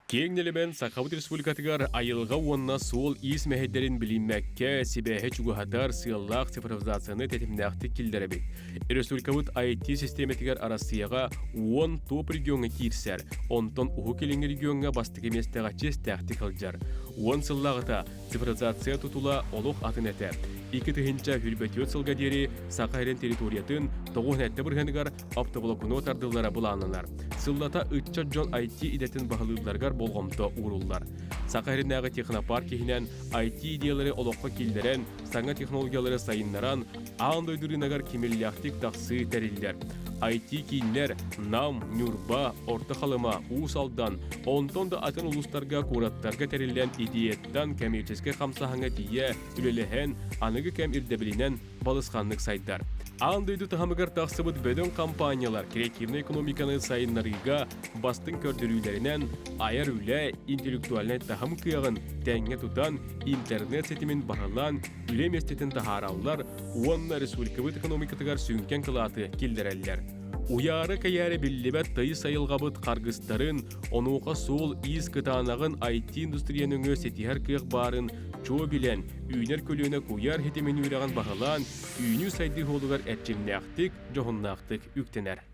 Кеңнелебен Сақабыт Республикатыгар айылға онна сол ис мәхеддерін білінмәкке себәхе чугахатар сыяллақ цифровизацияны тәтімнәқті келдері бет. Республикабыт IT системетігер арасыяға 10 топ регионы кирсер, онтон уху келіңі регионға бастығы местеға чест тәқті қылжар. 10 сыллағыта цифровизация тұтула олық атын әті. Икі түхінча хүрбәтет сылға дері Сақайрен территориятын 9 әтті біргенігар автоблокуно тардылары бұланылар. Сыллата 3 жон IT идетін бағылыларғар болғымты уруллар. Сақайреннағы технопарк кехінен IT идеялары олыққа келдерен, саңа технологиялары сайынларан, ағын дойдырынағар кемелляқтик тақсы тәрелдер. IT кейінлер Нам, Нюрба, Орта Халыма, Усалдан, онтон да атын улустарға кураттарға тәрелден идеяттан коммерческе қамсағыңа тие үлеліхен анығы кәм ирдебілінен балысқанлық сайдар. Андойду тахамыгар тақсыбыт бөдін компаниялар креативный экономиканы сайынларыға бастың көрдірулерінен аяр үлі интеллектуальный тахам күйағын тәңе тұтан интернет сетімен барылан үле местетін тахараулар уанна республикабыт экономикатығар сүйінкен қылаты келдірәлілер. Уяры кәйәрі білібәт тайы сайылғабыт қарғыстарын, онуға сол из кытанағын IT индустрияның сетихар күйіқ барын чо білен, үйнер көліні көйер хетемен үйраған бағылан, үйні сайды қолығар әтчімнәқтік, жоғыннақтық үктенер.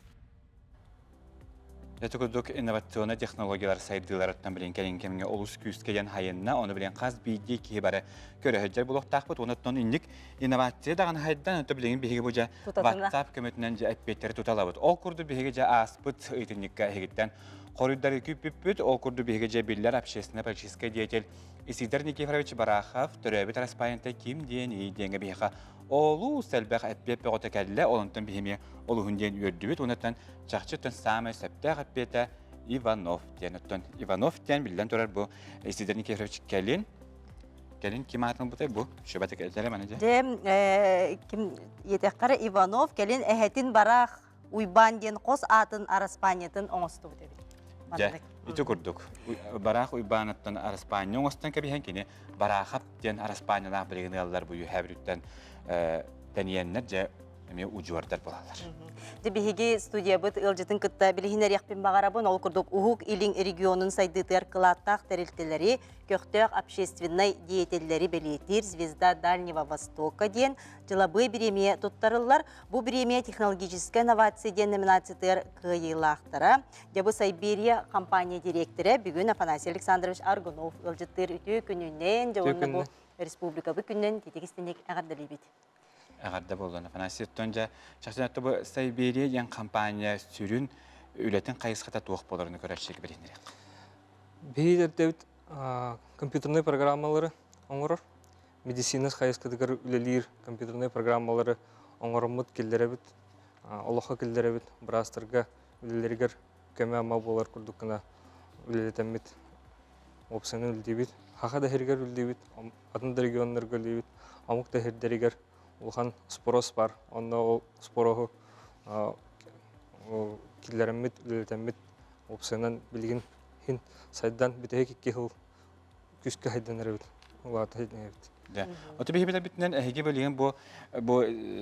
Жатыкудук инновационный технологиялар сайдыларыттан билен келин кемге олус күскеген хайынна, оны билен қаз бейді кейбары көріхіджер бұлықтақпыт, оныттан үнлік инновация даған хайдан өті білеген бейге бұжа WhatsApp көмітінен әппеттері тұталабыт. Ол күрді бейге жа аспыт үйтінікке егіттен қорыдары күппіппіт, ол күрді бейге жа білдер общественно-политический деятель Исидор Никифорович Барахов төрөбіт распайынта ким дейін дейінге бейға олу сәлбәқ әппеппе ғота кәлі олынтын бейме олуғын дейін өрдібіт, оныттан чақчыттын самы сәптәқ әппеті Иванов дейін. Иванов дейін білден тұрар бұл Исидор Никифорович кәлін кем атын бұтай бұл? Шөбәті кәлтелі мәні де? Кем етеққары Иванов кәлін әхетін барақ уйбан дейін қос атын араспаниятын оңысты бұтай. Ити күрдік. Барақ уйбанаттан араспания оңыстан кәбейген кені барақап дейін араспаниялақ білеген ғалдар бұйы әбіріттен тәниеннер жа ұжуардар болалар. Дебихиги студия бұд ұлжытын күтті білігінер яқпен бағарабын ол күрдік ұхук илің регионын сайдытыр қылаттақ тәрілтілері, көқтөк общественной деятельлері белетір Звезда Дальнего Востока ден жылабы біреме тұттарылар. Бұл біреме технологическая инновация ден номинациятыр қиылақтары. Дебі Сайберия компания директоры бүгін Афанасий Александрович Аргунов ұлжыттыр үті күнінен, жауынны бұл республика бұл күннен тетегістенек әғардылы бет. Әғарда болуына. Фанасия тұнжа, шақсын өтті бұл Сайберия ен компания сүрін үлетін қайысқата туық боларыны көрәшшегі білінерек. Бейдердебіт компьютерный программалары оңырыр. Медицинас қайысқадығыр үлелер компьютерный программалары оңырымыт келдеребіт, олыққа келдеребіт, бірастырға үлелергер көмі ама болар күрдікіна үлелетембіт, опсаны үлдебіт. Хақа да хергер үлдебіт, атында регионларға үлдебіт, амық да хердерігер улхан спорос бар, онда ол спороху киллереммит, үлелетеммит, опсынан білген хин сайдан бітеге кекке хыл күскі хайданар өт, улаты хайдан өт. Оты бейбіті бітінен әйге бөлеген бұл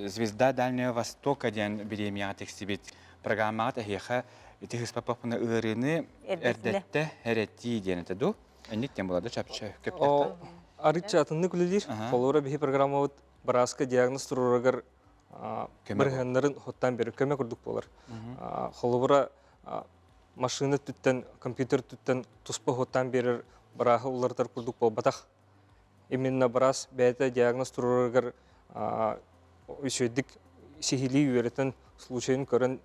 Звезда Дальнего Востока ден біремияға текстебет программағат әйеға тегіс папақпына ұрыны әрдетті әретті ден өтеді. Әннеттен болады чапчы көптәқті? Арытча атынны күлелер, қолуыра бейі программа Бараска диагноз турурагар біргендерін хоттан бері көмек үрдік болар. Холубыра машина түттен, компьютер түттен тұспы хоттан берір барағы олардар күрдік бол. Батақ именно барас бәйті диагноз турурагар үшедік сихили үйеретін случайын көрін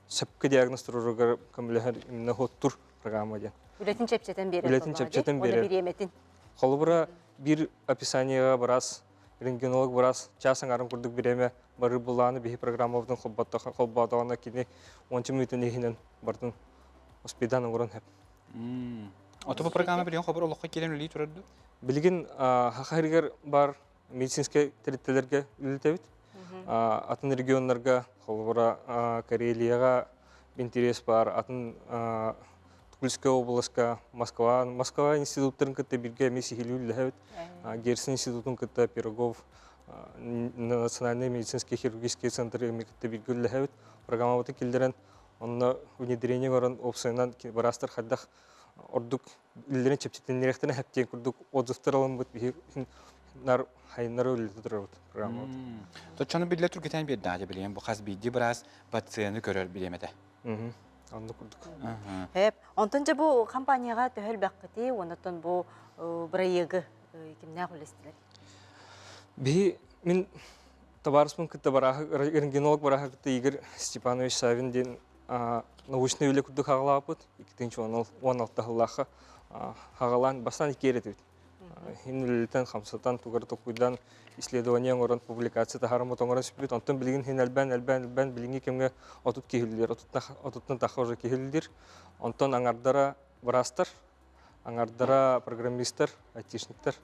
сөпкі диагноз турурагар көмілігер именно хоттур программа ден. Үлетін чәпчетін берір. Үлетін чәпчетін берір. Холубыра бір описанияға барас рентгенолог барас часын арым күрдік біреме бары бұланы бейі программавдың қолбадағына кені 10 мүйтін ехінен бардың оспедан ұңырын әп. Оты бұл программа білген қобыр олыққа келен үлі тұрады? Білген хақаригер бар медицинскай территориялерге үлітәбіт. Атын регионларға, қолбыра Карелияға интерес бар, атын Тульская областка, Москва институттарын кітті бірге месихи үлі Герсин институтын кітті Пирогов, Национальный медицинский хирургический центр кітті бірге үлі программа келдерін, онына внедрение баран опсайынан барастыр қаддақ ордук үллерин чептетеннерехтен хэптен курдук отзывтар алам бут нар хайнар үллер турабыт программа. Тотчаны биле тургетен бир дагы билем бу хас бидди брас пациентны көрөр билемете. Аны курдук. Онтон же бу компанияга төхөл баккыти, онотон бу бирайыгы кимнә хулестилер. Мен товарыспын кытта барахы, рентгенолог барахы кытта Игорь Степанович Савин ден научный үлі күрді қағылапыт. 2-16 ғылақы қағылан бастан икеретіп. Хин хамсатан тугар токуйдан исследование оран публикация тахарымы тоңыран сүпбет. Онтан білген хин әлбән білінге кемге отут кейілдер, отуттан тақы уже кейілдер. Онтан аңардара барастар, аңардара программистар, айтишниктар.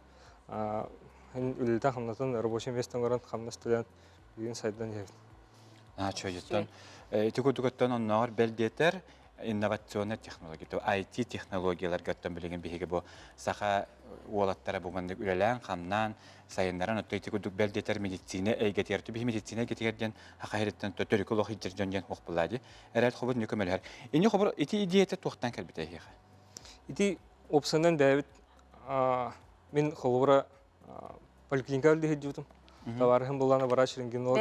Хин үлілтен хамнатын рабочий местен оран хамна студент білген сайдан ебет. Чойыттан. Тикудугаттан оннар белдетер инновационный технология, IT технологиялар götten билеген биһиге бу саха уолаттара бугандык үлелән хамнан сайыннаран оттойтикудук белдетер медицина эйгетер би медицина гетергән хакыйрәттән төркөлөх иҗерҗәнгән хукбылады. Әрәт хобыр нөкемәләр. Инде хобыр ити идея тохтан кәлбитә хига. Ити опсаннан Давид мен холбора поликлиника үлде һәҗүтем. Товарым булганы врач рентгенолог.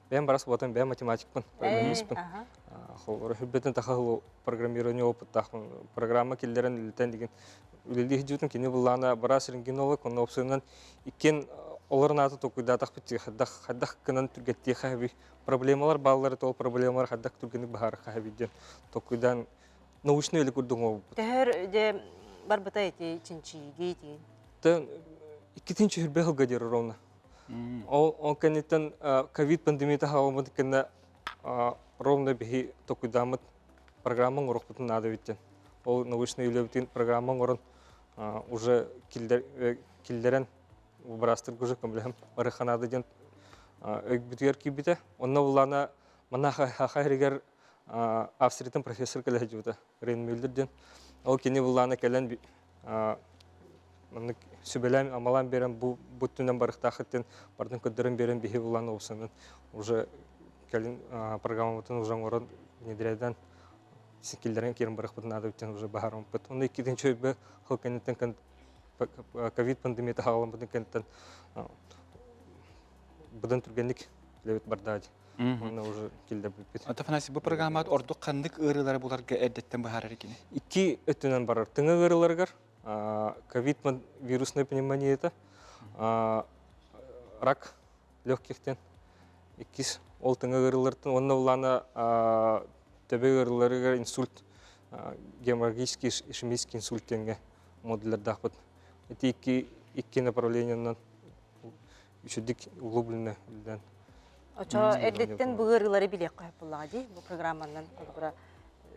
Ben барас болатын, ben математикпын, программистпын. Холбора хүббетен тахыл программирование опыт тахын программа киллерен илтен деген үлелди һәҗүтем кини булганы барас рентгенолог, onun опсаннан икен оларнаты токуйда тахпыт хаддах кынан түргәтти хәби проблемалар балалары тол проблемалар хаддах түргәнек бахар хәбиден токуйдан научный үле күрдүң. Тәһәр де бар бытай чинчиге ди. Тен икенче хөрбәл гадер ровно. Он канитан ковид пандемия тахалмыт кенә ровно бихи токуйдамыт программаң урыкпытын надо биттен. Ол научный үлебитин программаң урын уже килдерен брастыр күзек комлем бараханада ден битер кибите. Онна улана мана хахайригер австритан профессор келәҗүдә Рен Мюллерден. Ол кини улана келән Мен сөбеләм амалан берем бу бүтүннән барыктахыттен бардын көдөрөн берем бихи булган олсынын уже келин программатын уже орын внедрядан сикилдерен керим барыкпытын ады үтен уже бахарым бит. Оны икенче бе халканеттен ковид пандемия тахалым бутын кенттен будан тургенlik лебет бардады. Оны уже килдер бит. Атафанаси бу программат ордук кандык ырылары буларга әдәттән бахарыр икән. Ики өтүнән барыр. Тыңы ырыларгар ковид вирусная пневмония это рак легких-тен икис ол тыңы ырылыртын онна улана төбе ырыларыгар инсульт геморрагический ишемический инсульт тенге модульлер дахпыт. Эти икки направлениянан үшүдик углубленно билден. Очо эдеттен бу ырылары билек кайып булады бу программанан бара.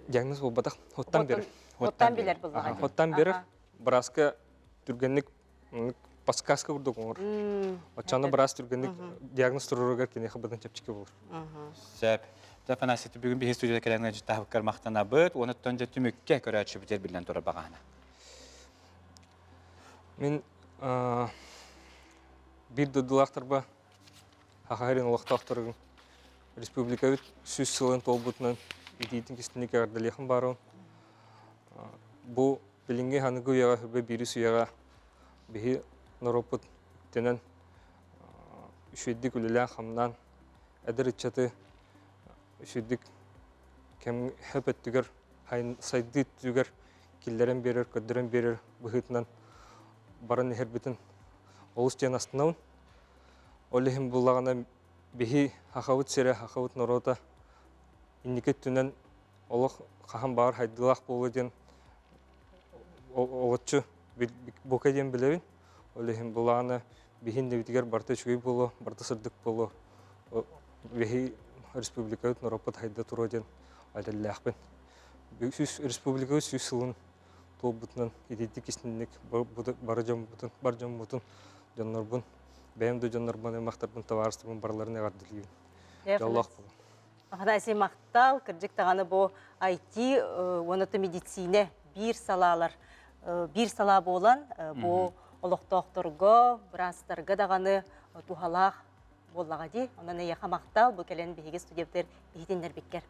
Диагноз болбатак хоттан бер. Хоттан билер булады. Хоттан бер Браска түргенlik подсказка бурдук оңор. Очаны брас түргенlik диагноз турурга кене хабадан чапчыке булыр. Сәп. Тафанаситы бүгүн бихи студияда келәнгән җитә кармактана бит, оны төнҗә түмәккә көрәчү битер билен туры багана. Мен бир дудулактарба хахарин улактактыргын республика сүз сылын толбутнан идитин кистинек ардалехын барын. Бу Белинге ханıгы яга хөбе бирис яга бихи норопут тенен үшүддик үлелән хамнан әдер ичаты үшүддик кем хөпет түгер хайын сайды түгер киллерен берер, көддерен берер быхытынан барын хербитин олус тен астынан олехим буллагана бихи хахавыт сере хахавыт норота инникет түнен олох хахан бар хайдылах болу ден Олчу бокаден билебин. Олехим буланы бихин дебитигер барта чуй болу, барта сырдык болу. Бихи республикаут Норопот хайда туроден алеллахпен. Бүксүс республикаут сүсүлүн толбутунан идитик истинник баржам бутун жаннарбын. Бәйемді жаннарбын мактарбын товарствын барларына гардылыйын. Жаллах болу. Ахадаси мактал кырдык таганы бу IT, онаты медицина бир салалар бир сала болан бу олоктокторго брастарга даганы тухалах боллага ди. Онан яха мактал бу келен биге студенттер битендер беккер.